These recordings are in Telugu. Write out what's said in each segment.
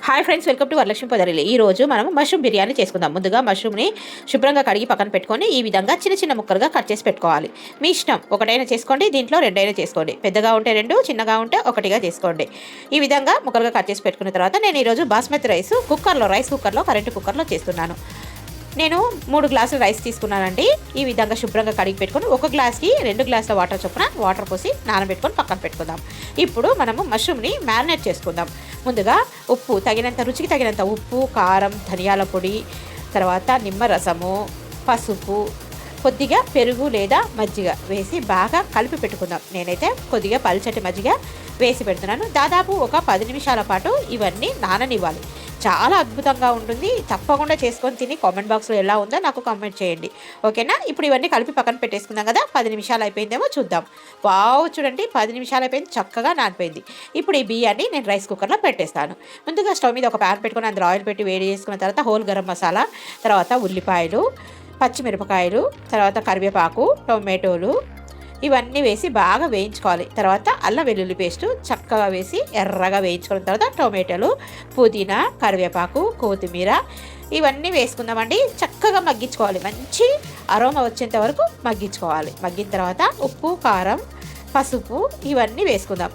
Hi friends, welcome to Varalakshmi Podarillu. ఈ రోజు మనం మష్రూమ్ బిర్యానీ చేసుకుందాం. ముందుగా మష్రూమ్ని శుభ్రంగా కడిగి పక్కన పెట్టుకొని ఈ విధంగా చిన్న చిన్న ముక్కలుగా కట్ చేసి పెట్టుకోవాలి. మీ ఇష్టం, ఒకటైనా చేసుకోండి, దీంట్లో రెండైనా చేసుకోండి. పెద్దగా ఉంటే రెండు, చిన్నగా ఉంటే ఒకటిగా చేసుకోండి. ఈ విధంగా ముక్కలుగా కట్ చేసి పెట్టుకున్న తర్వాత నేను ఈరోజు బాస్మతి రైస్ కుక్కర్లో కరెంటు కుక్కర్లో చేస్తున్నాను. నేను 3 గ్లాసులు రైస్ తీసుకున్నానండి. ఈ విధంగా శుభ్రంగా కడిగి పెట్టుకొని 1 గ్లాస్కి 2 గ్లాసుల వాటర్ చొప్పున వాటర్ పోసి నానబెట్టుకొని పక్కన పెట్టుకుందాం. ఇప్పుడు మనము మష్రూమ్ని మ్యారినేట్ చేసుకుందాం. ముందుగా ఉప్పు తగినంత, రుచికి తగినంత ఉప్పు, కారం, ధనియాల పొడి, తర్వాత నిమ్మరసము, పసుపు, కొద్దిగా పెరుగు లేదా మజ్జిగ వేసి బాగా కలిపి పెట్టుకుందాం. నేనైతే కొద్దిగా పల్చటి మజ్జిగ వేసి పెడుతున్నాను. దాదాపు ఒక 10 నిమిషాల పాటు ఇవన్నీ నాననివ్వాలి. చాలా అద్భుతంగా ఉంటుంది. తప్పకుండా చేసుకొని తిని కామెంట్ బాక్స్లో ఎలా ఉందో నాకు కామెంట్ చేయండి, ఓకేనా? ఇప్పుడు ఇవన్నీ కలిపి పక్కన పెట్టేసుకుందాం కదా. 10 నిమిషాలు అయిపోయిందేమో చూద్దాం. వావ్, చూడండి 10 నిమిషాలు అయిపోయింది, చక్కగా నానిపోయింది. ఇప్పుడు ఈ బియ్యాన్ని నేను రైస్ కుక్కర్లో పెట్టేస్తాను. ముందుగా స్టవ్ మీద ఒక ప్యాన్ పెట్టుకొని అందులో ఆయిల్ పెట్టి వేడి చేసుకున్న తర్వాత హోల్ గరం మసాలా, తర్వాత ఉల్లిపాయలు, పచ్చిమిరపకాయలు, తర్వాత కరివేపాకు, టొమాటోలు ఇవన్నీ వేసి బాగా వేయించుకోవాలి. తర్వాత అల్లం వెల్లుల్లి పేస్టు చక్కగా వేసి ఎర్రగా వేయించుకున్న తర్వాత టొమాటోలు, పుదీనా, కరివేపాకు, కొత్తిమీర ఇవన్నీ వేసుకుందామండి. చక్కగా మగ్గించుకోవాలి. మంచి అరోమా వచ్చేంత వరకు మగ్గించుకోవాలి. మగ్గిన తర్వాత ఉప్పు, కారం, పసుపు ఇవన్నీ వేసుకుందాం.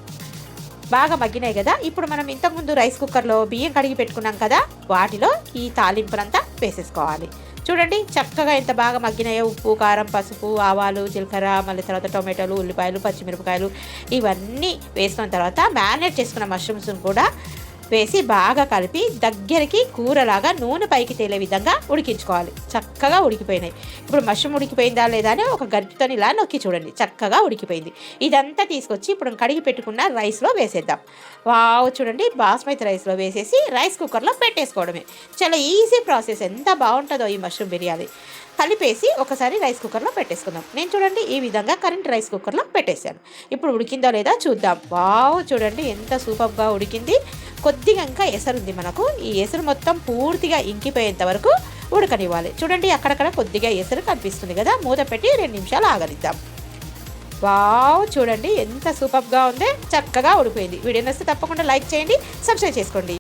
బాగా మగ్గినాయి కదా. ఇప్పుడు మనం ఇంతకుముందు రైస్ కుక్కర్లో బియ్యం కడిగి పెట్టుకున్నాం కదా, వాటిలో ఈ తాలింపునంతా వేసేసుకోవాలి. చూడండి చక్కగా ఎంత బాగా మగ్గినాయో. ఉప్పు, కారం, పసుపు, ఆవాలు, జీలకర్ర, మళ్ళీ తర్వాత టొమాటోలు, ఉల్లిపాయలు, పచ్చిమిరపకాయలు ఇవన్నీ వేసుకున్న తర్వాత మ్యారినేట్ చేసుకున్న మష్రూమ్స్ని కూడా వేసి బాగా కలిపి దగ్గరికి కూరలాగా నూనె పైకి తేలే విధంగా ఉడికించుకోవాలి. చక్కగా ఉడికిపోయినాయి. ఇప్పుడు మష్రూమ్ ఉడికిపోయిందా లేదా అని ఒక గరిటెతో ఇలా నొక్కి చూడండి. చక్కగా ఉడికిపోయింది. ఇదంతా తీసుకొచ్చి ఇప్పుడు కడిగి పెట్టుకున్న రైస్లో వేసేద్దాం. వావ్, చూడండి బాస్మతి రైస్లో వేసేసి రైస్ కుక్కర్లో పెట్టేసుకోవడమే. చాలా ఈజీ ప్రాసెస్. ఎంత బాగుంటుందో ఈ మష్రూమ్ బిర్యానీ. కలిపేసి ఒకసారి రైస్ కుక్కర్లో పెట్టేసుకుందాం. నేను చూడండి ఈ విధంగా కరెంట్ రైస్ కుక్కర్లో పెట్టేశాను. ఇప్పుడు ఉడికిందో లేదా చూద్దాం. వావ్, చూడండి ఎంత సూపర్గా ఉడికింది. కొద్దిగా ఇంకా ఎసరుంది మనకు. ఈ ఎసరు మొత్తం పూర్తిగా ఇంకిపోయేంత వరకు ఉడకనివ్వాలి. చూడండి అక్కడక్కడ కొద్దిగా ఎసరు కనిపిస్తుంది కదా. మూత పెట్టి 2 నిమిషాలు ఆగనిద్దాం. వావ్, చూడండి ఎంత సూపర్గా ఉందో. చక్కగా ఉడిపోయింది. వీడియో నచ్చితే తప్పకుండా లైక్ చేయండి, సబ్స్క్రైబ్ చేసుకోండి.